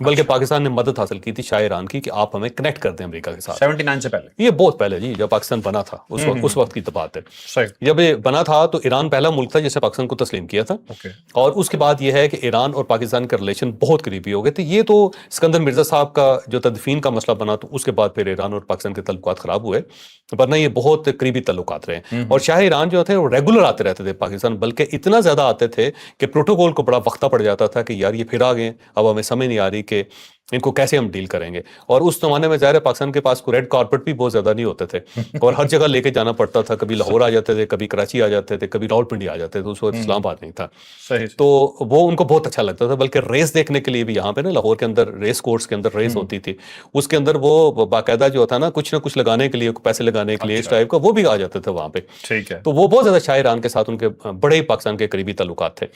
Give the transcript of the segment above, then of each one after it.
بلکہ پاکستان نے مدد حاصل کی تھی شاہ ایران کی کہ آپ ہمیں کنیکٹ کر دیں امریکہ کے ساتھ 79 سے پہلے. یہ بہت پہلے جی جب پاکستان بنا تھا اس وقت کی تو بات ہے. صحیح. جب یہ بنا تھا تو ایران پہلا ملک تھا جس نے پاکستان کو تسلیم کیا تھا. اور اس کے بعد یہ ہے کہ ایران اور پاکستان کا ریلیشن بہت قریبی ہو گئے تھے. یہ تو اسکندر مرزا صاحب کا جو تدفین کا مسئلہ بنا تو اس کے بعد پھر ایران اور پاکستان کے تعلقات خراب ہوئے, ورنہ یہ بہت قریبی تعلقات رہے. اور شاہ ایران جو تھے وہ ریگولر آتے رہتے تھے پاکستان, بلکہ اتنا زیادہ آتے تھے کہ پروٹوکول کو بڑا وقتہ پڑ جاتا تھا کہ یار یہ پھر آ گئے, اب ہمیں سمجھ نہیں آ رہی کہ ان کو کیسے ہم ڈیل کریں گے. اور اس زمانے میں ظاہر ہے پاکستان کے پاس کوئی ریڈ کارپٹ بھی بہت زیادہ نہیں ہوتے تھے اور ہر جگہ لے کے جانا پڑتا تھا. کبھی لاہور آ جاتے تھے, کبھی کراچی آ جاتے تھے, کبھی راولپنڈی آ جاتے تھے. اس وقت اسلام آباد نہیں تھا. تو وہ ان کو بہت اچھا لگتا تھا. بلکہ ریس دیکھنے کے لیے بھی یہاں پہ نا لاہور کے اندر ریس کورس کے اندر ریس ہوتی تھی, اس کے اندر وہ باقاعدہ جو تھا نا کچھ نہ کچھ لگانے کے لیے, پیسے لگانے کے لیے اس ٹائپ کا, وہ بھی آ جاتے تھے وہاں پہ. تو وہ بہت زیادہ شاہ ایران کے ساتھ ان کے بڑے ہی پاکستان کے قریبی تعلقات تھے.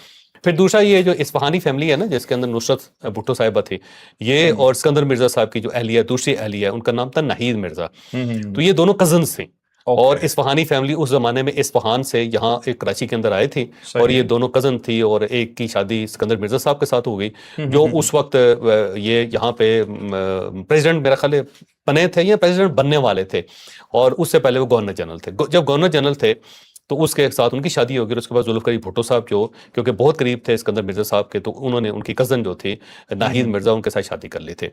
پھر دوسرا یہ جو اصفہانی فیملی ہے نا جس کے اندر نصرت بھٹو صاحبہ تھی, یہ اور اسکندر مرزا صاحب کی جو اہلیہ دوسری اہلیہ ان کا نام تھا ناہید مرزا. تو یہ دونوں کزنز تھیں. اور اصفہانی فیملی اس زمانے میں اصفہان سے یہاں ایک کراچی کے اندر آئے تھی, اور یہ دونوں کزن تھی, اور ایک کی شادی اسکندر مرزا صاحب کے ساتھ ہو گئی جو اس وقت یہ یہاں پہ پریزیڈنٹ میرا خیال بنے تھے یا پریزیڈنٹ بننے والے تھے, اور اس سے پہلے وہ گورنر جنرل تھے. جب گورنر جنرل تھے تو اس کے ساتھ ان کی شادی ہوگی, اور اس کے بعد ذوالفقار بھٹو صاحب جو کیونکہ بہت قریب تھے اسکندر مرزا صاحب کے, تو انہوں نے ان کی کزن جو تھی ناہید مرزا ان کے ساتھ شادی کر لی تھی.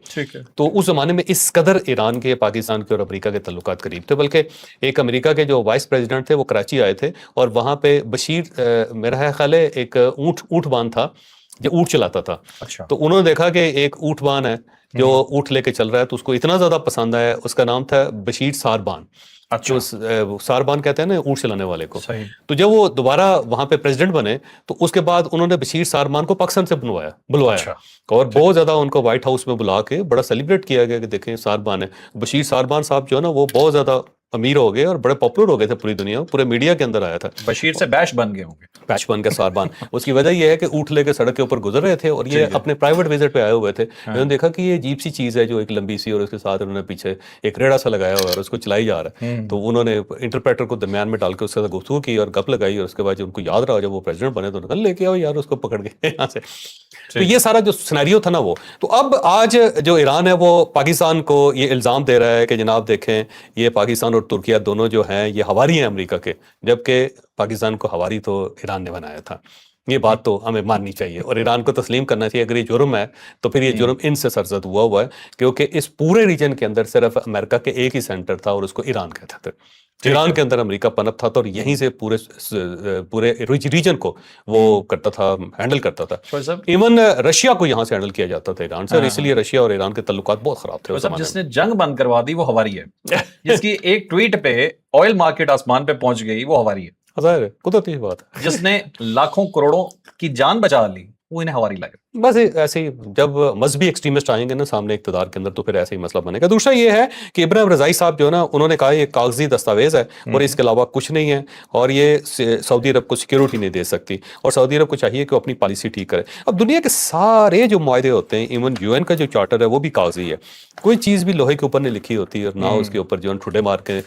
تو اس زمانے میں اس قدر ایران کے, پاکستان کے اور امریکہ کے تعلقات قریب تھے. بلکہ ایک امریکہ کے جو وائس پریزیڈنٹ تھے وہ کراچی آئے تھے, اور وہاں پہ بشیر میرا خیال ہے ایک اونٹ بان تھا جو اونٹ چلاتا تھا. تو انہوں نے دیکھا کہ ایک اونٹ بان ہے جو اونٹ لے کے چل رہا ہے, تو اس کو اتنا زیادہ پسند آیا, اس کا نام تھا بشیر ساربان. ساربان کہتے ہیں نا اونٹ چلانے والے کو. تو جب وہ دوبارہ وہاں پہ پریزیڈنٹ بنے تو اس کے بعد انہوں نے بشیر ساربان کو پاکستان سے بلوایا, اور بہت زیادہ ان کو وائٹ ہاؤس میں بلا کے بڑا سیلیبریٹ کیا گیا کہ دیکھیں ساربان ہے. بشیر ساربان صاحب جو ہے نا وہ بہت زیادہ امیر ہو گئے اور بڑے پاپولر ہو گئے تھے پوری دنیا میں, پورے میڈیا کے اندر آیا تھا. بشیر سے بیش بن گئے ہوں گے. بیش بن گیا ساربان. اس کی وجہ یہ ہے کہ اونٹ لے کے سڑک کے اوپر گزر رہے تھے, اور یہ اپنے پرائیویٹ وزٹ پہ آئے ہوئے تھے. انہوں نے دیکھا کہ یہ عجیب سی چیز ہے جو ایک لمبی سی, اور اس کے ساتھ انہوں نے پیچھے ایک ریڑا سا لگایا ہوا ہے اور اس کو چلائی جا رہا ہے. تو انہوں نے انٹرپریٹر کو درمیان میں ڈال کے اس کے ساتھ گفتگو کی اور گپ لگائی, اور اس کے بعد جب ان کو یاد رہا جب وہ پریزیڈنٹ بنے تو انہوں نے لے کے آؤ یار اس کو پکڑ کے یہاں سے. تو یہ سارا جو سینیریو تھا نا وہ. تو اب آج جو ایران ہے وہ پاکستان کو یہ الزام دے رہا ہے کہ جناب دیکھیں یہ پاکستان اور ترکیہ دونوں جو ہیں یہ ہواری ہیں امریکہ کے, جبکہ پاکستان کو ہواری تو ایران نے بنایا تھا. یہ بات تو ہمیں ماننی چاہیے اور ایران کو تسلیم کرنا چاہیے. اگر یہ جرم ہے تو پھر یہ جرم ان سے سرزد ہوا ہے, کیونکہ اس پورے ریجن کے اندر صرف امریکہ کے ایک ہی سینٹر تھا اور اس کو ایران کہتے تھے. ایران کے اندر امریکہ پنپ تھا اور یہیں سے پورے ریجن کو وہ کرتا تھا, ہینڈل کرتا تھا. ایون رشیا کو یہاں سے ہینڈل کیا جاتا تھا ایران سے, اور اس لیے رشیا اور ایران کے تعلقات بہت خراب تھے. جس نے جنگ بند کروا دی وہ ہواری ہے, جس کی ایک ٹویٹ پہ آئل مارکیٹ آسمان پہ پہنچ گئی وہ ہواری ہے. ظاہر ہے قدرتی بات ہے. جس نے لاکھوں کروڑوں کی جان بچا لی وہ انہیں ہواری لگے. بس ایسے ہی جب مذہبی ایکسٹریمسٹ آئیں گے نا سامنے اقتدار کے اندر تو پھر ایسا ہی مسئلہ بنے گا. دوسرا یہ ہے کہ ابراہیم رضائی صاحب جو ہے نا انہوں نے کہا یہ کاغذی دستاویز ہے اور اس کے علاوہ کچھ نہیں ہے, اور یہ سعودی عرب کو سیکیورٹی نہیں دے سکتی, اور سعودی عرب کو چاہیے کہ وہ اپنی پالیسی ٹھیک کرے. اب دنیا کے سارے جو معاہدے ہوتے ہیں, ایون UN کا جو چارٹر ہے وہ بھی کاغذی ہے, کوئی چیز بھی لوہے کے اوپر نہیں لکھی ہوتی اور نہ اس کے اوپر جو ٹھڈے مار کے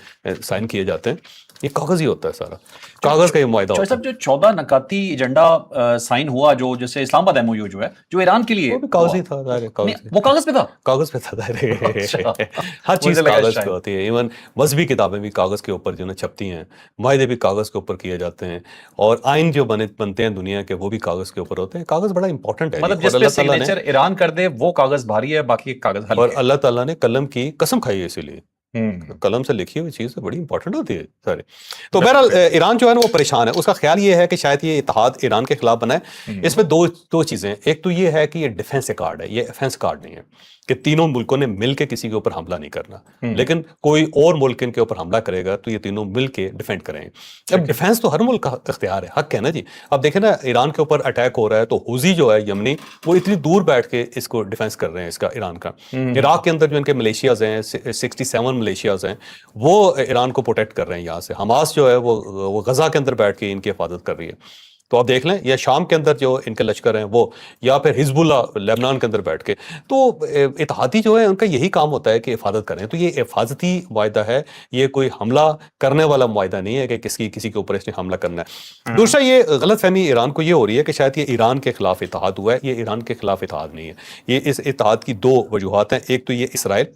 سائن کیے جاتے ہیں. یہ کاغذ ہی ہوتا ہے سارا, کاغذ کا یہ معاہدہ ہوتا ہے. جو 14 نقاطی ایجنڈا سائن ہوا جو جیسے اسلام آباد MOU جو ہے جو ایران کے لیے وہ کاغذ ہی تھا, وہ کاغذ پہ تھا, کاغذ پہ تھا. ہر چیز کاغذ پہ ہوتی ہے. ایون مذہبی کتابیں بھی کاغذ کے اوپر جو نا چھپتی ہیں, معاہدے بھی کاغذ کے اوپر کیے جاتے ہیں, اور آئین جو بنتے ہیں دنیا کے وہ بھی کاغذ کے اوپر ہوتے ہیں. کاغذ بڑا امپورٹنٹ ہے, مطلب جس پہ سگنیچر ایران کر دے وہ کاغذ بھاری ہے, باقی کاغذ ہلکا. اور اللہ تعالیٰ نے قلم کی قسم کھائی ہے, اسی لیے قلم سے لکھی ہوئی چیز بڑی امپورٹنٹ ہوتی ہے سارے. تو بہرحال ایران جو ہے نا وہ پریشان ہے. اس کا خیال یہ ہے کہ شاید یہ اتحاد ایران کے خلاف بنا ہے. اس میں دو چیزیں, ایک تو یہ ہے کہ یہ ڈیفنس کارڈ ہے, یہ افینس کارڈ نہیں ہے کہ تینوں ملکوں نے مل کے کسی کے اوپر حملہ نہیں کرنا, لیکن کوئی اور ملک ان کے اوپر حملہ کرے گا تو یہ تینوں مل کے ڈیفینڈ کریں. اب ڈیفنس تو ہر ملک کا اختیار ہے, حق ہے نا جی. اب دیکھیں نا ایران کے اوپر اٹیک ہو رہا ہے تو حوثی جو ہے یمنی وہ اتنی دور بیٹھ کے اس کو ڈیفینس کر رہے ہیں اس کا, ایران کا. عراق کے اندر جو ان کے ملیشیاز ہیں 67 ملیشیاز ہیں وہ ایران کو پروٹیکٹ کر رہے ہیں یہاں سے. حماس جو ہے وہ غزہ کے اندر بیٹھ کے ان کی حفاظت کر رہی ہے. تو آپ دیکھ لیں، یا شام کے اندر جو ان کے لشکر ہیں وہ، یا پھر حزب اللہ لبنان کے اندر بیٹھ کے، تو اتحادی جو ہے ان کا یہی کام ہوتا ہے کہ حفاظت کریں. تو یہ حفاظتی معاہدہ ہے، یہ کوئی حملہ کرنے والا معاہدہ نہیں ہے کہ کسی کے اوپر اس نے حملہ کرنا ہے. دوسرا یہ غلط فہمی ایران کو یہ ہو رہی ہے کہ شاید یہ ایران کے خلاف اتحاد ہوا ہے. یہ ایران کے خلاف اتحاد نہیں ہے. یہ اس اتحاد کی دو وجوہات ہیں. ایک تو یہ اسرائیل،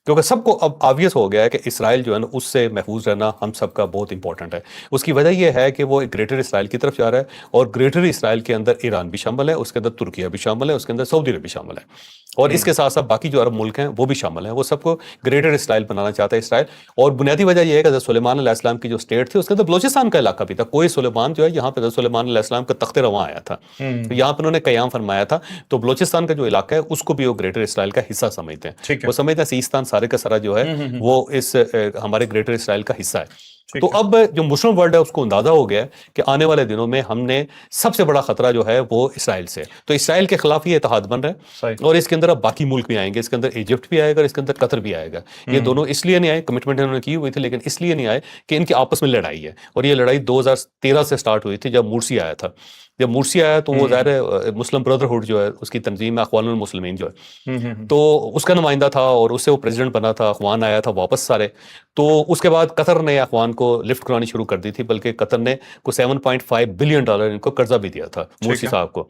کیونکہ سب کو اب آبویس ہو گیا ہے کہ اسرائیل جو ہے نا اس سے محفوظ رہنا ہم سب کا بہت امپورٹنٹ ہے. اس کی وجہ یہ ہے کہ وہ گریٹر اسرائیل کی طرف جا رہا ہے، اور گریٹر اسرائیل کے اندر ایران بھی شامل ہے، اس کے اندر ترکیہ بھی شامل ہے، اس کے اندر سعودی عرب بھی شامل ہے، اور اس کے ساتھ ساتھ باقی جو عرب ملک ہیں وہ بھی شامل ہیں. وہ سب کو گریٹر اسرائیل بنانا چاہتا ہے اسرائیل. اور بنیادی وجہ یہ ہے کہ حضرت سلیمان علیہ السلام کی جو اسٹیٹ تھی اس کے اندر بلوچستان کا علاقہ بھی تھا. کوئی سلیمان جو ہے یہاں پہ حضرت سلیمان علیہ السلام کا تخت رواں آیا تھا، تو یہاں پہ انہوں نے قیام فرمایا تھا. تو بلوچستان کا جو علاقہ ہے اس کو بھی وہ گریٹر اسرائیل کا حصہ سمجھتے ہیں. وہ سمجھتے ہیں سیستان سارے کا سارا جو ہے وہ اس ہمارے گریٹر اسرائیل کا حصہ ہے. تو اب جو مسلم ورلڈ ہے اس کو اندازہ ہو گیا ہے کہ آنے والے دنوں میں ہم نے سب سے بڑا خطرہ جو ہے وہ اسرائیل سے. تو اسرائیل کے خلاف یہ اتحاد بن رہا ہے، اور اس کے اندر اب باقی ملک بھی آئیں گے. اس کے اندر ایجپٹ بھی آئے گا اور اس کے اندر قطر بھی آئے گا. یہ دونوں اس لیے نہیں آئے، کمٹمنٹ انہوں نے کی ہوئی تھی، لیکن اس لیے نہیں آئے کہ ان کی آپس میں لڑائی ہے. اور یہ لڑائی 2013 سے سٹارٹ ہوئی تھی جب مرسی آیا تھا. جب مرسی آیا تو وہ ظاہر ہے مسلم بردرہڈ جو ہے اس کی تنظیم ہے اخوان المسلمین جو ہے، تو اس کا نمائندہ تھا اور اس سے وہ پریزیڈنٹ بنا تھا. اخوان آیا تھا واپس سارے. تو اس کے بعد قطر نے اخوان کو لفٹ کرانی شروع کر دی تھی، بلکہ قطر نے کو $7.5 بلین ان کو قرضہ بھی دیا تھا مرسی صاحب کو.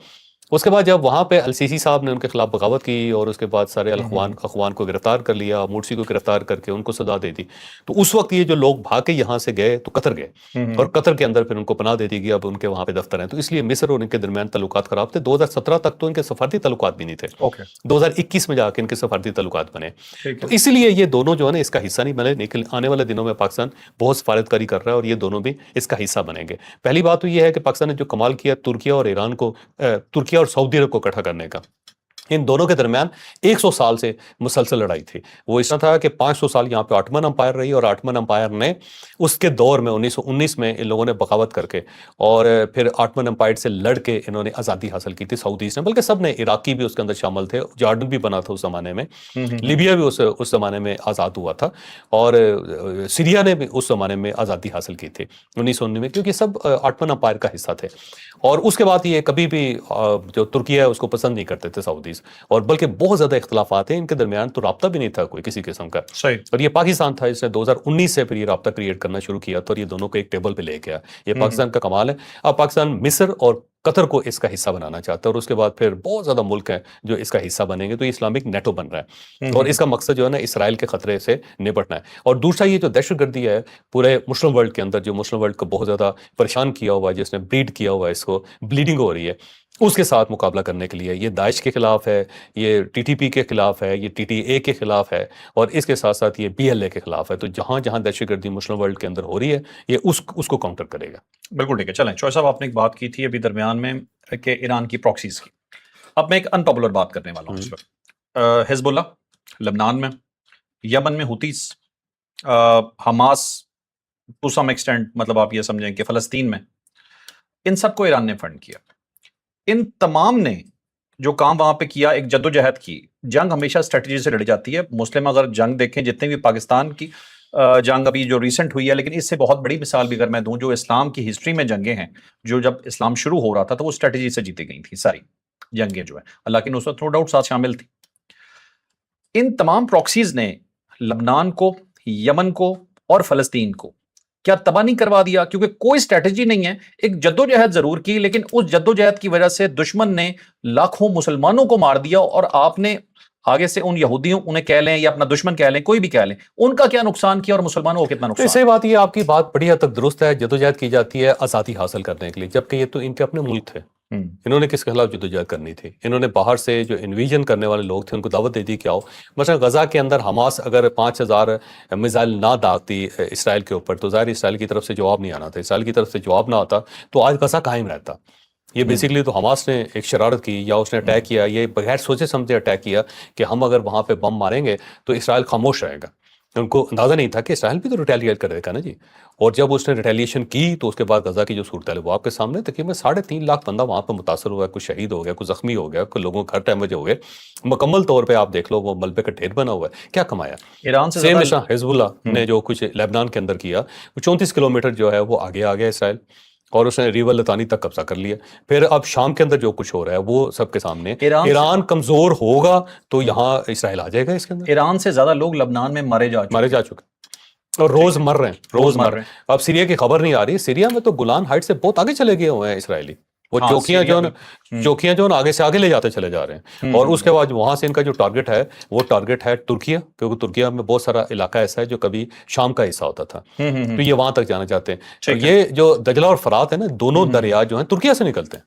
اس کے بعد جب وہاں پہ السیسی صاحب نے ان کے خلاف بغاوت کی اور اس کے بعد سارے اخوان کو گرفتار کر لیا، مرسی کو گرفتار کر کے ان کو سزا دے دی، تو اس وقت یہ جو لوگ بھاگ کے یہاں سے گئے تو قطر گئے، اور قطر کے اندر پھر ان کو پناہ دے دی گئی. اب ان کے وہاں پہ دفتر ہیں، تو اس لیے مصر اور ان کے درمیان تعلقات خراب تھے. 2017 تک تو ان کے سفارتی تعلقات بھی نہیں تھے. 2021 میں جا کے ان کے سفارتی تعلقات بنے. تو اس لیے یہ دونوں جو ہے نا اس کا حصہ نہیں بنے، لیکن آنے والے دنوں میں پاکستان بہت سفارتکاری کر رہا ہے اور یہ دونوں بھی اس کا حصہ بنیں گے. پہلی بات تو یہ ہے کہ پاکستان نے جو کمال کیا ترکیہ اور ایران کو، ترکیہ اور سعودی عرب کو اکٹھا کرنے کا. ان دونوں کے درمیان 100 سال سے مسلسل لڑائی تھی. وہ اس طرح تھا کہ 500 سال یہاں پہ آٹمن امپائر رہی، اور آٹمن امپائر نے اس کے دور میں 1919 میں ان لوگوں نے بغاوت کر کے اور پھر آٹمن امپائر سے لڑ کے انہوں نے آزادی حاصل کی تھی سعودیز نے، بلکہ سب نے. عراقی بھی اس کے اندر شامل تھے، جارڈن بھی بنا تھا اس زمانے میں، لیبیا بھی اس زمانے میں آزاد ہوا تھا، اور سیریا نے بھی اس زمانے میں آزادی حاصل کی تھی 1919 میں، کیونکہ سب آٹمن امپائر کا حصہ تھے. اور اس کے بعد یہ کبھی بھی جو ترکیہ ہے اس کو پسند نہیں کرتے تھے سعودیز، اور بلکہ بہت زیادہ اختلافات ہیں ان کے درمیان. تو رابطہ بھی نہیں تھا کوئی کسی قسم کا. اور یہ پاکستان تھا اس نے 2019 سے پھر یہ رابطہ کریٹ کرنا شروع کیا تھا، اور یہ دونوں کو ایک ٹیبل پہ لے گیا. یہ پاکستان کا کمال ہے. اب پاکستان مصر اور قطر کو اس کا حصہ بنانا چاہتا ہے، اور اس کے بعد پھر بہت زیادہ ملک ہیں جو اس کا حصہ بنیں گے. تو یہ اسلامک نیٹو بن رہا ہے، اور اس کا مقصد جو ہے نا اسرائیل کے خطرے سے نپٹنا ہے. اور دوسرا یہ جو دہشت گردی ہے پورے مسلم ورلڈ کے اندر، جو مسلم ورلڈ کو بہت زیادہ پریشان کیا ہوا ہے، جس نے بریڈ کیا ہوا ہے، اس کو بلیڈنگ ہو رہی ہے، اس کے ساتھ مقابلہ کرنے کے لیے یہ داعش کے خلاف ہے، یہ ٹی ٹی پی کے خلاف ہے، یہ ٹی ٹی اے کے خلاف ہے، اور اس کے ساتھ ساتھ یہ بی ایل اے کے خلاف ہے. تو جہاں جہاں دہشت گردی مسلم ورلڈ کے اندر ہو رہی ہے یہ اس کو کاؤنٹر کرے گا. بالکل ٹھیک ہے. چلیں چوہے صاحب، آپ نے ایک بات کی تھی ابھی درمیان میں کہ ایران کی پراکسیز کی. اب میں ایک ان پاپولر بات کرنے والا ہوں اس وقت. حزب اللہ لبنان میں، یمن میں ہوتیز، حماس ٹو سم ایکسٹینٹ، مطلب آپ یہ سمجھیں کہ فلسطین میں، ان سب کو ایران نے فنڈ کیا. ان تمام نے جو کام وہاں پہ کیا، ایک جدوجہد کی. جنگ ہمیشہ اسٹریٹجی سے لڑی جاتی ہے. مسلم اگر جنگ دیکھیں، جتنے بھی پاکستان کی جنگ ابھی جو ریسنٹ ہوئی ہے، لیکن اس سے بہت بڑی مثال بھی اگر میں دوں، جو اسلام کی ہسٹری میں جنگیں ہیں، جو جب اسلام شروع ہو رہا تھا تو وہ اسٹریٹجی سے جیتی گئی تھی ساری جنگیں جو ہیں. اللہ کی نصرت نو ڈاؤٹ ساتھ شامل تھی. ان تمام پراکسیز نے لبنان کو، یمن کو اور فلسطین کو کیا تباہ نہیں کروا دیا؟ کیونکہ کوئی اسٹریٹجی نہیں ہے. ایک جدوجہد ضرور کی، لیکن اس جدوجہد کی وجہ سے دشمن نے لاکھوں مسلمانوں کو مار دیا، اور آپ نے آگے سے ان یہودیوں، انہیں کہہ لیں یا اپنا دشمن کہہ لیں، کوئی بھی کہہ لیں، ان کا کیا نقصان کیا اور مسلمانوں کو کتنا نقصان. صحیح بات یہ آپ کی بات بڑی حد تک درست ہے. جدوجہد کی جاتی ہے آزادی حاصل کرنے کے لیے، جبکہ یہ تو ان کے اپنے ملک تھے. انہوں نے کس کے خلاف جدوجہد کرنی تھی؟ انہوں نے باہر سے جو انویژن کرنے والے لوگ تھے ان کو دعوت دے دی کہ آؤ. مثلا غزہ کے اندر حماس اگر 5000 میزائل نہ داغتی اسرائیل کے اوپر، تو ظاہر اسرائیل کی طرف سے جواب نہیں آنا تھا. اسرائیل کی طرف سے جواب نہ آتا تو آج غزہ قائم رہتا. یہ بیسیکلی تو حماس نے ایک شرارت کی، یا اس نے اٹیک کیا، یہ بغیر سوچے سمجھے اٹیک کیا کہ ہم اگر وہاں پہ بم ماریں گے تو اسرائیل خاموش رہے گا. ان کو اندازہ نہیں تھا کہ اسرائیل بھی تو ریٹیلیٹ کرے گا نا جی. اور جب اس نے ریٹیلیشن کی تو اس کے بعد غزہ کی جو صورتحال ہے وہ آپ کے سامنے. تقریباً 3.5 لاکھ بندہ وہاں پہ متاثر ہوا ہے، کوئی شہید ہو گیا، کوئی زخمی ہو گیا، کوئی لوگوں کے گھر ڈیمیج ہو گئے. مکمل طور پہ آپ دیکھ لو وہ ملبے کا ڈھیر بنا ہوا ہے. کیا کمایا ایران سے؟ سیم نشان حزب اللہ نے جو کچھ لیبنان کے اندر کیا، وہ 34 کلومیٹر جو ہے وہ آگے آ گیا اسرائیل. اور اس نے ریور لتانی تک قبضہ کر لیا. پھر اب شام کے اندر جو کچھ ہو رہا ہے وہ سب کے سامنے. ایران کمزور ہوگا تو یہاں اسرائیل آ جائے گا. اس کے اندر ایران سے زیادہ لوگ لبنان میں مارے جا چکے اور روز مر رہے ہیں. اب سیریا کی خبر نہیں آ رہی. سیریا میں تو گولان ہائٹ سے بہت آگے چلے گئے ہوئے ہیں اسرائیلی. وہ چوکیاں جو آگے سے آگے لے جاتے چلے جا رہے ہیں. اور اس کے بعد وہاں سے ان کا جو ٹارگٹ ہے وہ ٹارگٹ ہے ترکیہ, کیونکہ ترکیہ میں بہت سارا علاقہ ایسا ہے جو کبھی شام کا حصہ ہوتا تھا, تو یہ وہاں تک جانا چاہتے ہیں. تو یہ جو دجلہ اور فرات ہے نا, دونوں دریا جو ہیں ترکیہ سے نکلتے ہیں.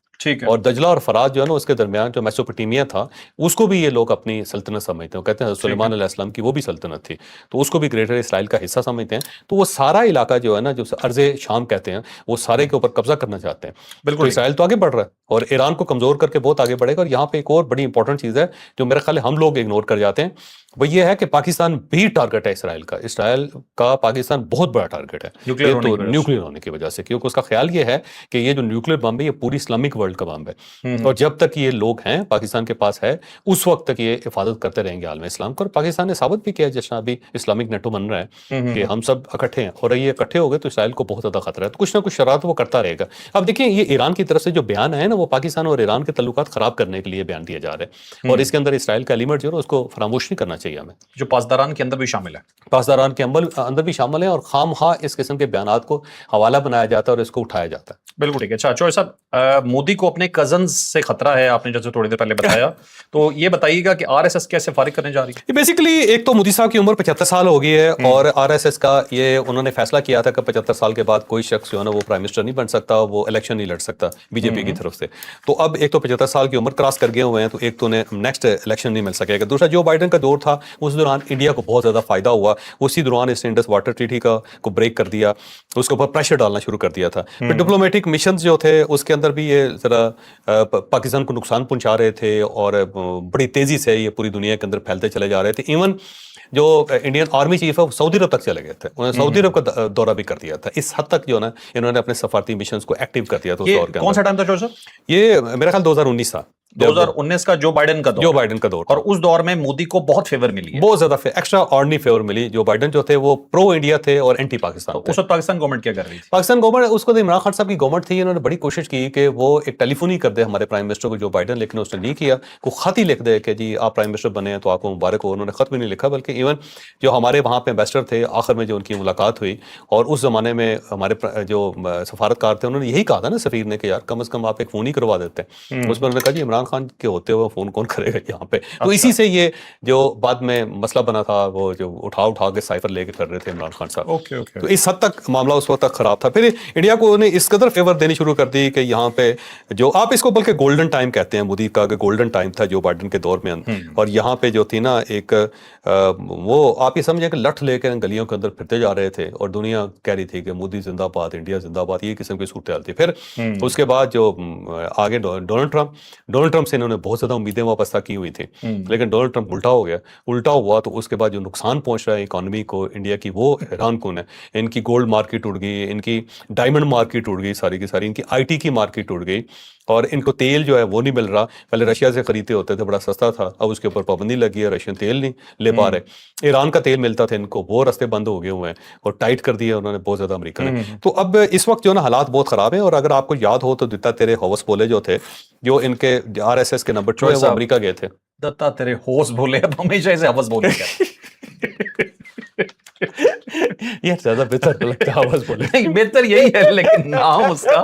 اور دجلہ اور فرات جو ہے نا اس کے درمیان جو میسوپوٹیمیا تھا اس کو بھی یہ لوگ اپنی سلطنت سمجھتے ہیں. کہتے ہیں سلیمان علیہ السلام کی وہ بھی سلطنت تھی, تو اس کو بھی گریٹر اسرائیل کا حصہ سمجھتے ہیں. تو وہ سارا علاقہ جو ہے نا جو ارض شام کہتے ہیں وہ سارے کے اوپر قبضہ کرنا چاہتے ہیں. بالکل اسرائیل تو آگے بڑھ رہا ہے اور ایران کو کمزور کر کے بہت آگے بڑھے گا. اور یہاں پہ ایک اور بڑی انپورٹنٹ چیز ہے جو میرے خیال ہم لوگ اگنور کر جاتے ہیں, وہ یہ ہے کہ پاکستان بھی ٹارگٹ ہے اسرائیل کا. اسرائیل کا پاکستان بہت بڑا ٹارگٹ ہے نیوکلیر ہونے کی وجہ سے, کیونکہ اس کا خیال یہ ہے کہ یہ جو نیوکلیر بم ہے یہ پوری اسلامک ورلڈ کا بم ہے, اور جب تک یہ لوگ ہیں پاکستان کے پاس ہے اس وقت تک یہ حفاظت کرتے رہیں گے عالم اسلام کو. اور پاکستان نے ثابت بھی کیا ہے, جس طرح ابھی اسلامک نیٹو بن رہا ہے کہ ہم سب اکٹھے ہیں, اور یہ اکٹھے ہو گئے تو اسرائیل کو بہت زیادہ خطرہ ہے. تو کچھ نہ کچھ شرارت وہ کرتا رہے گا. اب دیکھیں یہ ایران کی طرف سے جو بیان ہے نا وہ پاکستان اور ایران کے تعلقات خراب کرنے کے لیے بیان دیا جا رہا ہے, اور اس کے اندر اسرائیل کا ایلیمنٹ جو ہے اس کو فراموش نہیں کرنا چاہیے ہمیں, جو پاسداران کے اندر بھی شامل ہے. پاسداران کے اندر بھی شامل ہیں, اور خام خواہ اس قسم کے بیانات کو حوالہ بنایا جاتا ہے اور اس کو اٹھایا جاتا ہے. بالکل ٹھیک ہے. اچھا چوہے صاحب, مودی کو اپنے کزنز سے خطرہ ہے, آپ نے جیسے تھوڑی دیر پہلے بتایا, تو یہ بتائیے گا کہ آر ایس ایس کیسے فارغ کرنے جا رہی ہے؟ بیسیکلی ایک تو مودی صاحب کی عمر 75 سال ہو گئی ہے, اور آر ایس ایس کا یہ انہوں نے فیصلہ کیا تھا کہ 75 سال کے بعد کوئی شخص جو ہے نا وہ پرائم منسٹر نہیں بن سکتا, وہ الیکشن نہیں لڑ سکتا بی جے پی کی طرف سے. تو اب ایک تو 75 سال کی عمر کراس کر گئے ہوئے ہیں, تو ایک تو انہیں نیکسٹ الیکشن نہیں مل سکے گا. دوسرا جو بائیڈن کا دور تھا اس دوران انڈیا کو بہت زیادہ فائدہ ہوا, اسی دوران اس نے انڈس واٹر ٹریٹی کو بریک کر دیا, اس کے اوپر پریشر ڈالنا شروع کر دیا تھا. پھر ڈپلومیٹک مشنز جو تھے اس کے اندر بھی یہ ذرا پاکستان کو نقصان پہنچا رہے تھے, اور بڑی تیزی سے یہ پوری دنیا کے اندر پھیلتے چلے جا رہے تھے. ایون جو انڈین آرمی چیف ہے وہ سعودی عرب تک چلے گئے تھے, انہوں نے سعودی عرب کا دورہ بھی کر دیا تھا. اس حد تک جو نا انہوں نے اپنے سفارتی مشنز کو ایکٹیو کر دیا تھا. اس دور کے کون سا ٹائم تھا جو سر؟ یہ میرا خیال 2019 تھا, 2019 کا جو بائیڈن کا دور, اور اس دور میں مودی کو بہت فیور ملی ہے, بہت زیادہ ایکسٹرا آرڈنری فیور ملی. جو بائیڈن جو تھے وہ پرو انڈیا تھے اور اینٹی پاکستان تھے. اس وقت پاکستان گورنمنٹ کیا کر رہی تھی؟ پاکستان گورنمنٹ اس کو عمران خان صاحب کی گورنمنٹ تھی, انہوں نے بڑی کوشش کی کہ وہ ایک ٹیلی فون ہی کر دے ہمارے پرائم منسٹر کو جو بائیڈن, لیکن اس نے نہیں کیا. کوئی خط ہی لکھ دے کہ جی آپ پرائم منسٹر بنے ہیں تو آپ کو مبارک ہو. انہوں نے خط بھی نہیں لکھا, بلکہ ایون جو ہمارے وہاں پہ ایمبیسڈر تھے آخر میں جو ان کی ملاقات ہوئی, اور اس زمانے میں ہمارے جو سفارتکار تھے انہوں نے یہی کہا تھا نا سفیر نے کہ یار کم از کم آپ ایک فون ہی کروا دیتے ہیں. اس میں انہوں نے کہا جی عمران خان کے ہوتے ہوئے فون کون کرے گا یہاں پہ. تو اسی سے یہ جو بعد میں مسئلہ بنا تھا وہ جو اٹھا کے سائفر لے کے کر رہے تھے عمران خان صاحب. تو اس حد تک معاملہ اس وقت تک خراب تھا. پھر انڈیا کو انہیں اس قدر فیور دینی شروع کر دی کہ یہاں پہ جو آپ اس کو بلکہ گولڈن ٹائم کہتے ہیں, مودی کا کہ گولڈن ٹائم تھا جو بائیڈن کے دور میں, اور یہاں پہ جو تھی نا ایک وہ آپ یہ سمجھیں کہ لٹھ لے کے گلیوں کے اندر پھرتے جا رہے تھے, اور دنیا کہہ رہی تھی کہ مودی زندہ باد, انڈیا زندہ باد, یہ قسم کی صورتحال تھی. پھر اس کے بعد جو آگے ڈونلڈ ٹرمپ سے انہوں نے بہت زیادہ امیدیں وابستہ کی ہوئی تھی, لیکن ڈونلڈ ٹرمپ الٹا ہوا. تو اس کے بعد جو نقصان پہنچ رہا ہے اکانومی کو انڈیا کی, وہ حیران کن ہے. ان کی گولڈ مارکیٹ اڑ گئی, ان کی ڈائمنڈ مارکیٹ اڑ گئی ساری کی ساری, ان کی آئی ٹی کی مارکیٹ اڑ گئی, اور ان کو تیل جو ہے وہ نہیں مل رہا. پہلے رشیا سے خریدتے ہوتے تھے, بڑا سستا تھا, اب اس کے اوپر پابندی لگی ہے, رشین تیل نہیں لے پا رہے. ایران کا تیل ملتا تھا ان کو, وہ رستے بند ہو گئے ہوئے ہیں, اور ٹائٹ کر دیا انہوں نے بہت زیادہ امریکہ نے. تو اب اس وقت جو نا حالات بہت خراب ہیں. اور اگر آپ کو یاد ہو تو دتا تیرے ہوس بولے جو تھے, جو ان کے آر ایس ایس کے نمبر 2 وہ امریکہ گئے تھے. دتا تیرے ہوس بولے, اب ہمیشہ اسے ہوس بولے یہ زیادہ بہتر لگتا ہے ہوس بولے. نہیں بہتر یہی ہے, لیکن نام اس کا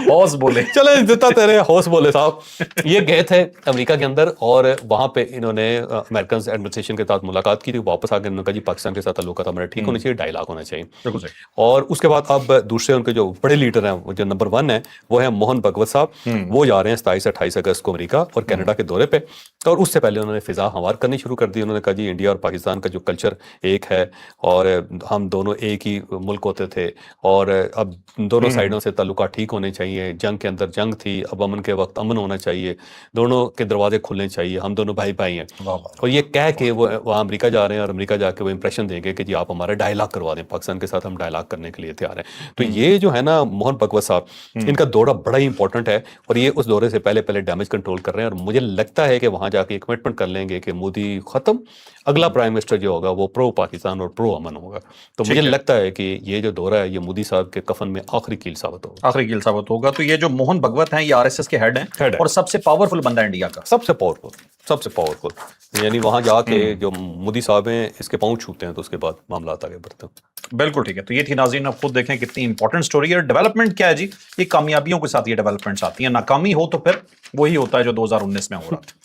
ہوس بولے. چلے دتا تیرے ہوس بولے صاحب یہ گئے تھے امریکہ کے اندر, اور وہاں پہ انہوں نے امریکن ایڈمنسٹریشن کے ساتھ ملاقات کی تھی. واپس آ کے انہوں نے کہا جی پاکستان کے ساتھ تعلقات ہمارے ٹھیک ہونے چاہیے, ڈائیلاگ ہونا چاہیے. اور اس کے بعد اب دوسرے ان کے جو بڑے لیڈر ہیں, جو نمبر 1 ہیں وہ ہیں موہن بھگوت صاحب. وہ جا رہے ہیں 27-28 اگست کو امریکہ اور کینیڈا کے دورے پہ, اور اس سے پہلے انہوں نے فضا ہموار کرنی شروع کر دی. انہوں نے کہا جی انڈیا اور پاکستان کا جو کلچر ایک ہے, اور ہم دونوں ایک ہی ملک ہوتے تھے, اور اب دونوں سائڈوں سے تعلقات ٹھیک ہونے چاہیے. جنگ کے اندر جنگ تھی, اب امن کے وقت امن ہونا چاہیے, دونوں کے دروازے کھلنے چاہیے, ہم دونوں بھائی ہیں. اور یہ کہہ کے وہ وہاں امریکہ جا رہے ہیں, اور امریکہ جا کے وہ امپریشن دیں گے کہ جی آپ ہمارا ڈائیلاگ کروا دیں, پاکستان کے ساتھ ہم ڈائیلاگ کرنے کے لیے تیار ہیں. تو یہ جو ہے نا موہن بھگوت صاحب, ان کا دورہ بڑا ہی امپورٹنٹ ہے, اور یہ اس دورے سے پہلے ڈیمیج کنٹرول کر رہے ہیں. اور مجھے لگتا ہے کہ وہاں جا کے کمٹمنٹ کر لیں گے کہ مودی ختم, اگلا پرائم منسٹر جو ہوگا وہ پرو پاکستان اور پرو امن ہوگا. تو مجھے لگتا ہے کہ یہ جو دورہ ہے یہ مودی صاحب کے کفن میں آخری کیل ثابت ہوگا. آخری کیل ثابت ہوگا. تو یہ جو موہن بھگوت ہیں یہ RSS کے ہیڈ ہیں اور سب سے پاورفل بندہ انڈیا کا, سب سے پاورفل. یعنی وہاں جا کے جو مودی صاحب ہیں اس کے پاؤں چھوتے ہیں تو اس کے بعد معاملات آگے بڑھتے ہیں. بالکل ٹھیک ہے. تو یہ تھی ناظرین, آپ خود دیکھیں کتنی امپورٹنٹ سٹوری ہے. ڈیولپمنٹ کیا ہے جی, یہ کامیابیوں کے ساتھ یہ ڈیولپمنٹس آتی ہیں, ناکامی ہو تو پھر وہی ہوتا ہے جو 2019 میں ہو رہا تھا.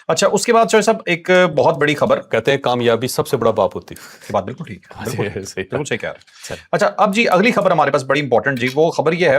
اچھا, اس کے بعد شوہر صاحب ایک بہت بڑی خبر, کہتے ہیں کامیابی سب سے بڑا باپ ہوتی ہے. یہ بات بالکل ٹھیک ہے, بالکل صحیح کہہ رہے ہیں. اچھا اب جی اگلی خبر ہمارے پاس بڑی امپورٹنٹ جی, وہ خبر یہ ہے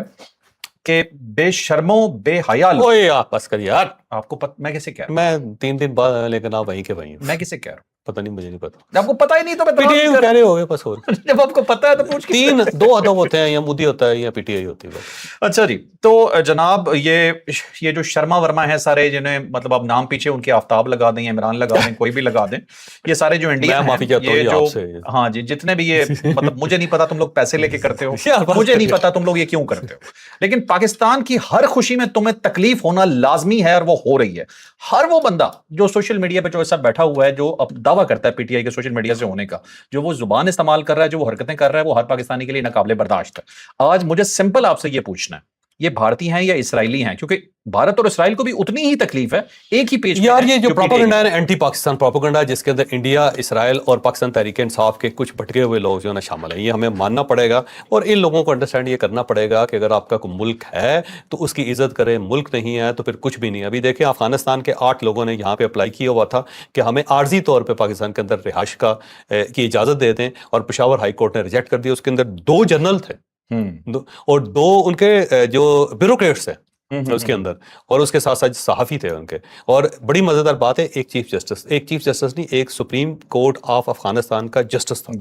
کہ بے شرموں بے حیا لوگ, اوئے آپ بس کر یار, آپ کو میں کیسے کہہ رہا میں 3 دن بعد, لیکن آپ وہیں کے وہیں ہیں. میں کیسے کہہ رہا ہوں, پتہ نہیں, مجھے نہیں پتا. آپ کو پتہ ہی نہیں تو میں پی ٹی آئی کہہ رہے ہو گے بس. اور جب آپ کو پتہ ہے تو پوچھ کے 2 ادب ہوتے ہیں, یا مودی ہوتا ہے یا پی ٹی آئی ہوتی ہے. اچھا جی, تو جناب یہ جو شرما ورما ہیں سارے, جنہیں مطلب آپ نام پیچھے ان کے آفتاب لگا دیں, عمران لگا دیں, کوئی بھی لگا دیں, یہ سارے جو انڈیا میں معافی چاہتا ہوں یہ جی جو آپ سے. ہاں جی, جتنے بھی یہ مطلب مجھے نہیں پتا تم لوگ پیسے لے کے کرتے ہو, مجھے نہیں پتا تم لوگ یہ کیوں کرتے ہو, لیکن پاکستان کی ہر خوشی میں تمہیں تکلیف ہونا لازمی ہے, اور وہ ہو رہی ہے. ہر وہ بندہ جو سوشل میڈیا پہ جو ایسا بیٹھا ہوا ہے, جو اب دعویٰ کرتا ہے پی ٹی آئی کے سوشل میڈیا سے ہونے کا, جو وہ زبان استعمال کر رہا ہے, جو وہ حرکتیں کر رہا ہے, وہ ہر پاکستانی کے لیے ناقابل برداشت ہے. آج مجھے سمپل آپ سے یہ پوچھنا ہے, یہ بھارتی ہیں یا اسرائیلی ہیں, کیونکہ بھارت اور اسرائیل کو بھی اتنی ہی تکلیف ہے, ایک ہی پیج یار. یہ جو پروپیگنڈا ہے اینٹی پاکستان پروپیگنڈا, جس کے اندر انڈیا, اسرائیل اور پاکستان تحریک انصاف کے کچھ بھٹکے ہوئے لوگ جو ہے نا شامل ہیں, یہ ہمیں ماننا پڑے گا, اور ان لوگوں کو انڈرسٹینڈ یہ کرنا پڑے گا کہ اگر آپ کا کوئی ملک ہے تو اس کی عزت کریں, ملک نہیں ہے تو پھر کچھ بھی نہیں. ابھی دیکھیں افغانستان کے 8 لوگوں نے یہاں پہ اپلائی کیا ہوا تھا کہ ہمیں عارضی طور پہ پاکستان کے اندر رہائش کی اجازت دے دیں, اور پشاور ہائی کورٹ نے ریجیکٹ کر دیا. اس کے اندر 2 جنرل تھے اور 2 ان کے جو بیوروکریٹس ہیں اس کے اندر, اور اس کے ساتھ ساتھ صحافی تھے ان کے. اور بڑی مزیدار بات ہے, ایک چیف جسٹس نہیں, ایک سپریم کورٹ آف افغانستان کا جسٹس تھا.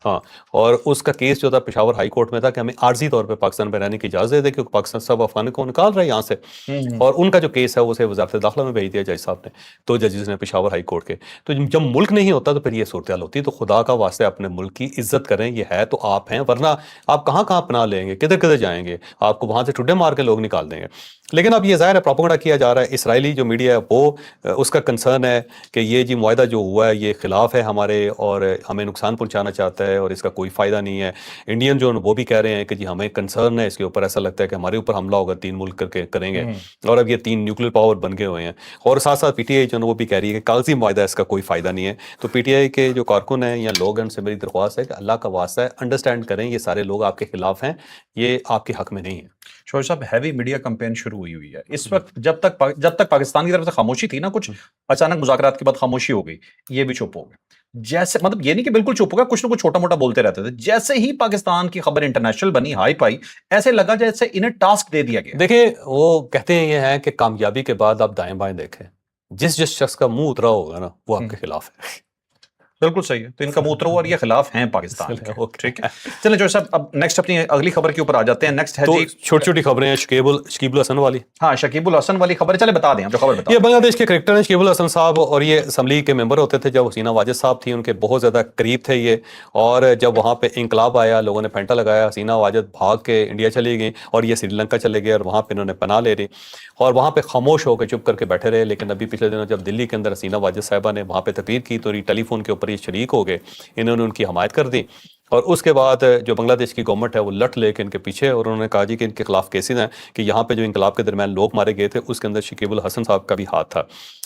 ہاں, اور اس کا کیس جو تھا پشاور ہائی کورٹ میں تھا کہ ہمیں عارضی طور پہ پاکستان میں رہنے کی اجازت دے دے, کیونکہ پاکستان سب افغان کو نکال رہے ہیں یہاں سے. اور ان کا جو کیس ہے اسے وزارت داخلہ میں بھیج دیا جج صاحب نے, تو ججز نے پشاور ہائی کورٹ کے. تو جب ملک نہیں ہوتا تو پھر یہ صورتحال ہوتی ہے. تو خدا کا واسطے اپنے ملک کی عزت کریں, یہ ہے تو آپ ہیں, ورنہ آپ کہاں پناہ لیں گے, کدھر جائیں گے, آپ کو وہاں سے ٹھڈے مار کے لوگ نکال دیں گے. لیکن اب یہ ظاہر ہے پروپیگنڈا کیا جا رہا ہے. اسرائیلی جو میڈیا ہے وہ اس کا کنسرن ہے کہ یہ جی معاہدہ جو ہوا ہے یہ خلاف ہے ہمارے, اور ہمیں نقصان پہنچانا چاہتا ہے, اور اس کا کوئی فائدہ نہیں ہے. انڈین جو وہ بھی کہہ رہے ہیں کہ جی ہمیں کنسرن ہے اس کے اوپر, ایسا لگتا ہے کہ ہمارے اوپر حملہ ہوگا 3 ملک کر کے کریں گے, اور اب یہ 3 نیوکلیر پاور بن گئے ہوئے ہیں. اور ساتھ ساتھ پی ٹی آئی جو ہے وہ بھی کہہ رہی ہے کہ کاغذی معاہدہ اس کا کوئی فائدہ نہیں ہے. تو پی ٹی آئی کے جو کارکن ہیں یا لوگ ہیں ان سے میری درخواست ہے کہ اللہ کا واسطہ ہے انڈرسٹینڈ کریں, یہ سارے لوگ آپ کے خلاف ہیں, یہ آپ کے حق میں نہیں ہے. شوہر صاحب ہیوی میڈیا کمپین شروع ہوئی ہے اس وقت, جب تک پاکستان کی طرف سے خاموشی تھی نا, کچھ اچانک مذاکرات کے بعد خاموشی ہو گئی, یہ بھی چپ ہو گئے. جیسے مطلب یہ نہیں کہ بالکل چپ ہو گیا, کچھ نہ کچھ چھوٹا موٹا بولتے رہتے تھے. جیسے ہی پاکستان کی خبر انٹرنیشنل بنی, ہائی پائی, ایسے لگا جیسے انہیں ٹاسک دے دیا گیا. دیکھیں وہ کہتے ہیں یہ ہے کہ کامیابی کے بعد آپ دائیں بائیں دیکھیں, جس شخص کا منہ اترا ہوگا نا وہ آپ کے خلاف ہے. بالکل صحیح ہے, تو ان کا موتر اور یہ خلاف ہیں پاکستان کے. ٹھیک ہے, چلیں جو صاحب اب نیکسٹ اپنی اگلی خبر کے اوپر آ جاتے ہیں. نیکسٹ ہے جی چھوٹی چھوٹی خبریں ہیں, شکیب الحسن والی. ہاں, شکیب الحسن والی خبر, چلے بتا دیں جو خبر بتا. یہ بنگلہ دیش کے کرکٹر ہیں شکیب الحسن صاحب, اور یہ اسمبلی کے ممبر ہوتے تھے جب حسینہ واجد صاحب تھی, ان کے بہت زیادہ قریب تھے یہ. اور جب وہاں پہ انقلاب آیا, لوگوں نے پینٹا لگایا, حسینہ واجد بھاگ کے انڈیا چلی گئی, اور یہ سری لنکا چلے گئے, اور وہاں پہ انہوں نے پناہ لے لی, اور وہاں پہ خاموش ہو کے چپ کر کے بیٹھے رہے. لیکن ابھی پچھلے دنوں جب دلی کے اندر حسینہ واجد صاحبہ نے وہاں پہ تقریر کی تو ٹیلی فون کے اوپر یہ شریک ہو گئے, انہوں نے ان کی حمایت کر دی. اور اس کے بعد جو بنگلہ دیش کی گورنمنٹ ہے وہ لٹ لے کے ان کے پیچھے, اور انہوں نے کہا جی کہ ان کے خلاف کیسز ہیں کہ یہاں پہ جو انقلاب کے درمیان لوگ مارے گئے تھے اس کے اندر شکیب الحسن صاحب کا بھی ہاتھ تھا.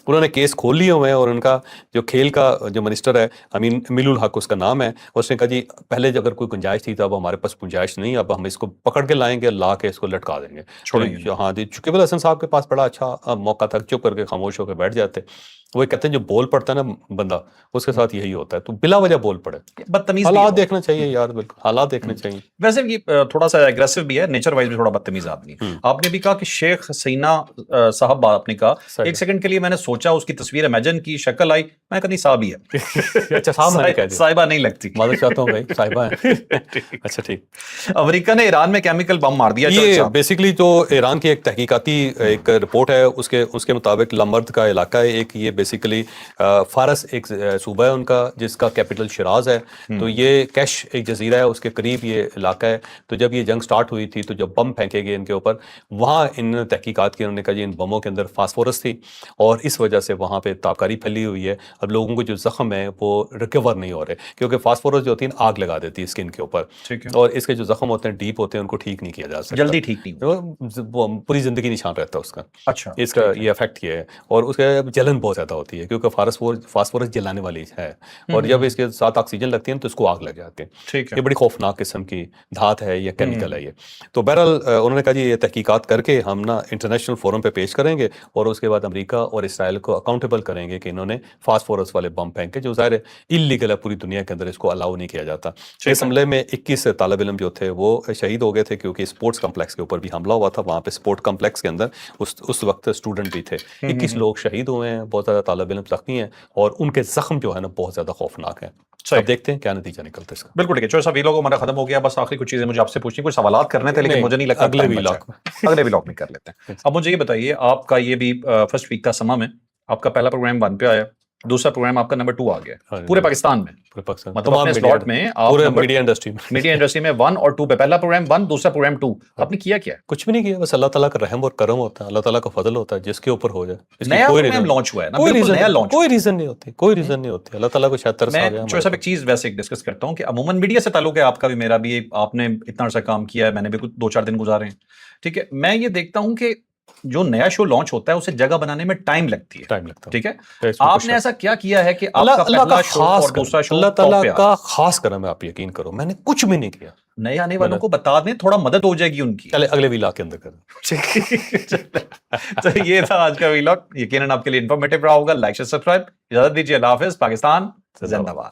انہوں نے کیس کھول لیے ہوئے ہیں, اور ان کا جو کھیل کا جو منسٹر ہے امیل الحق اس کا نام ہے, اس نے کہا جی پہلے اگر کوئی گنجائش تھی تو اب ہمارے پاس گنجائش نہیں, اب ہم اس کو پکڑ کے لائیں گے, لا کے اس کو لٹکا دیں گے. ہاں جی, شکیب الحسن صاحب کے پاس بڑا اچھا موقع تھا, چپ کر کے خاموش ہو کے بیٹھ جاتے. وہ کہتے ہیں جو بول پڑتا ہے نا بندہ, اس کے ساتھ یہی ہوتا ہے, تو بلا وجہ بول پڑے. بدتمیز حالات دیکھنا چاہیے یار, بالکل حالات دیکھنے چاہیے. ویسے یہ تھوڑا سا ایگریسو بھی ہے, نیچر وائز بھی تھوڑا بدتمیز آدمی. آپ نے بھی کہا کہ شیخ حسینہ صاحب, آپ نے کہا, ایک سیکنڈ کے لیے میں نے سوچا, اس کی تصویر امیجن کی, شکل آئی, میں کہا نہیں صاحب ہی ہے. اچھا صاحب, صاحبہ نہیں لگتی. معذرت چاہتا ہوں بھائی, صاحبہ ہے. اچھا ٹھیک. امریکہ نے ایران میں کیمیکل بم مار دیا. یہ بیسیکلی تو ایران کی ایک تحقیقاتی ایک رپورٹ ہے, اس کے مطابق لامرد کا علاقہ ہے ایک, یہ بیسیکلی فارس ایک صوبہ ہے ان کا جس کا کیپٹل شیراز ہے. تو یہ کیش ایک جزیرہ ہے, اس کے قریب یہ علاقہ ہے. تو جب یہ جنگ سٹارٹ ہوئی تھی تو جب بم پھینکے گئے ان کے اوپر, وہاں انہوں نے تحقیقات کی, انہوں نے کہا جی ان بموں کے اندر فاسفورس تھی اور اس وجہ سے وہاں پہ تابکاری پھیلی ہوئی ہے. اب لوگوں کو جو زخم ہے وہ ریکور نہیں ہو رہے کیونکہ فاسفورس جو ہوتی ہے آگ لگا دیتی ہے اسکن کے اوپر, اور اس کے جو زخم ہوتے ہیں ڈیپ ہوتے ہیں ان کو ٹھیک نہیں کیا جا سکتا, جلدی ٹھیک نہیں, پوری زندگی نشان رہتا ہے اس کا. اچھا اس کا یہ افیکٹ یہ ہے, اور اس کا جلن بہت زیادہ ہوتی ہے کیونکہ فاسفورس جلانے والی ہے, اور جب اس کے ساتھ آکسیجن لگتی ہے تو اس کو آگ لگ جاتی ہے. یہ بڑی خوفناک قسم کی دھات ہے یا کیمیکل ہے یہ. تو بہرحال انہوں نے کہا جی یہ تحقیقات کر کے ہم نا انٹرنیشنل فورم پہ پیش کریں گے, اور اس کے بعد امریکہ اور اسرائیل کو اکاؤنٹیبل کریں گے کہ انہوں نے فاسفورس والے بم پھینکے, جو ظاہر ہے انلیگل ہے پوری دنیا کے اندر, اس کو الاؤ نہیں کیا جاتا. اس حملے میں 21 طالب علم جو تھے وہ شہید ہو گئے تھے کیونکہ اسپورٹس کمپلیکس کے اوپر بھی حملہ ہوا تھا. وہاں پہ اسپورٹ کمپلیکس کے اندر اس وقت اسٹوڈنٹ بھی تھے. 21 لوگ شہید ہوئے ہیں, بہت زیادہ طالب علم زخمی ہیں, اور ان کے زخم جو ہے نا بہت زیادہ خوفناک ہیں. اب دیکھتے ہیں کیا نتیجہ نکلتا ہے اس کا. بالکل ٹھیک ہے. چوہے صاحب ویلاگ ہمارا ختم ہو گیا, بس آخری کچھ چیزیں مجھے آپ سے پوچھنی, کچھ سوالات کرنے تھے لیکن مجھے نہیں لگتا اگلے ویلاگ میں کر لیتے ہیں. اب مجھے یہ بتائیے, آپ کا یہ بھی فرسٹ ویک کا سما میں آپ کا پہلا پروگرام 1 پہ آیا, دوسرا پروگرام آپ کا نمبر 2 آ گیا پورے پاکستان میں, مطلب اپنے سلاٹ میں پورے میڈیا انڈسٹری میں 1 اور 2 پہ, پہلا پروگرام 1 دوسرا پروگرام 2, آپ نے کیا کچھ بھی نہیں کیا, بس اللہ تعالیٰ کا رحم اور کرم ہوتا ہے, اللہ تعالیٰ کا فضل ہوتا ہے جس کے اوپر ہو جائے. نیا پروگرام لانچ ہوا ہے نا, بالکل نیا لانچ, کوئی ریزن نہیں ہوتی, کوئی ریزن نہیں ہوتی, اللہ تعالیٰ کو شاید ترس آ گیا. میں صاحب ایک چیز ویسے ڈسکس کرتا ہوں کہ عموماً میڈیا سے تعلق ہے آپ کا بھی میرا بھی, آپ نے اتنا عرصہ کام کیا ہے, میں نے بھی کچھ 2-4 دن گزارے ہیں, ٹھیک ہے. میں یہ دیکھتا ہوں کہ جو نیا شو لانچ ہوتا ہے اسے جگہ بنانے میں ٹائم لگتی ہے, ٹھیک ہے. آپ نے ایسا کیا کیا ہے کہ آپ کا پہلا شو اور دوسرا شو, اللہ تعالیٰ کا خاص کرم ہے, آپ یقین کرو میں نے کچھ بھی نہیں کیا. نئے آنے والوں کو بتا دیں, تھوڑا مدد ہو جائے گی ان کی. چلے اگلے ویلاگ کے اندر کریں. تو یہ تھا آج کا ویلاگ, یقیناً آپ کے لیے انفارمیٹیو رہا ہوگا. لائک شیئر سبسکرائب, اجازت دیجیے, اللہ حافظ. پاکستان زندہ باد.